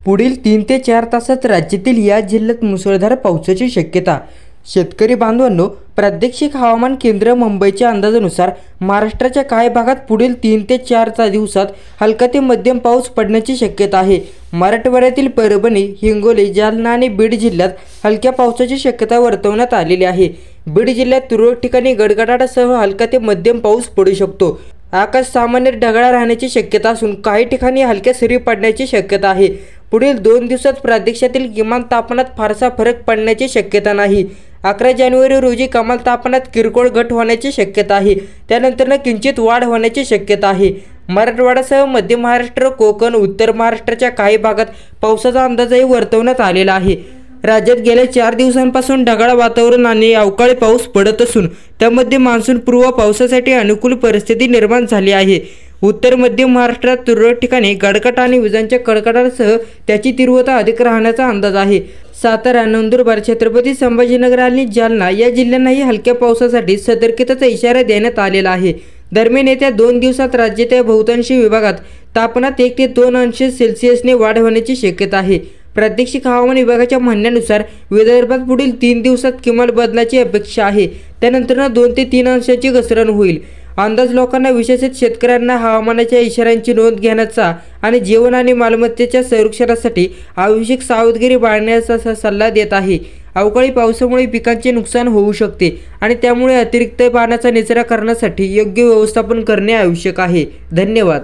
पुढील 3 ते 4 तासात राज्यातील या जिल्ह्यात मुसळधार पावसाची शक्यता। शेतकरी बांधवांनो, प्रादेशिक हवामान केंद्र मुंबईच्या अंदाजानुसार महाराष्ट्राच्या काही भागात पुढील 3 ते 4 दिवसात हलका ते मध्यम पाऊस पडण्याची शक्यता आहे। मराठवाड्यातील परभणी, हिंगोली, जालना आणि बीड जिल्ह्यात हलक्या पावसाची शक्यता वर्तवण्यात आलेली आहे। बीड जिल्ह्यात तुरळक ठिकाणी गडगडाटासह हलका ते मध्यम पाऊस पडू शकतो। आकाश सामान्य ढगाळ राहण्याची शक्यता असून काही ठिकाणी हलक्या सरी पडण्याची शक्यता आहे। पुढील 2 दिवसात प्रदेशातील किमान तापमानात फारसा फरक पडण्याची शक्यता नाही। 11 जानेवारी रोजी कमाल तापमानात किरकोळ घट होण्याची शक्यता आहे, त्यानंतर किंचित वाढ होण्याची शक्यता आहे। मराठवाड्यासह मध्य महाराष्ट्र, कोकण, उत्तर महाराष्ट्राच्या काही भागात पावसाचा अंदाजही वर्तवण्यात आलेला आहे। राज्यात गेल्या 4 दिवसांपासून ढगाळ वातावरण आणि अवकाळी पाऊस पडत असून त्यामध्ये मान्सूनपूर्व पावसासाठी अनुकूल परिस्थिती निर्माण झाली आहे। उत्तर मध्य महाराष्ट्रात तुरळक ठिकाणी गडगड आणि विजांच्या कडकडाटासह त्याची तीव्रता अधिक राहण्याचा अंदाज आहे। सातारा, नंदुरबार, छत्रपती संभाजीनगर आणि जालना या जिल्ह्यांनाही हलक्या पावसासाठी सतर्कतेचा इशारा देण्यात आलेला आहे। दरम्यान येत्या 2 दिवसात राज्याच्या बहुतांशी विभागात तापमानात 1 ते 2 अंश सेल्सिअसने वाढ होण्याची शक्यता आहे। प्रादेशिक हवामान विभागाच्या म्हणण्यानुसार विदर्भात पुढील 3 दिवसात किमान बदलाची अपेक्षा आहे, त्यानंतर 2 ते 3 अंशाची घसरण होईल। अंदाज लोकांना, विशेषतः शेतकऱ्यांना हवामानाच्या इशाऱ्यांची नोंद घेण्याचा आणि जीवन आणि मालमत्तेच्या संरक्षणासाठी आवश्यक सावधगिरी बाळगण्याचा सल्ला देत आहे। अवकाळी पावसामुळे पिकांचे नुकसान होऊ शकते आणि त्यामुळे अतिरिक्त पाण्याचा निचरा करण्यासाठी योग्य व्यवस्थापन करणे आवश्यक आहे। धन्यवाद।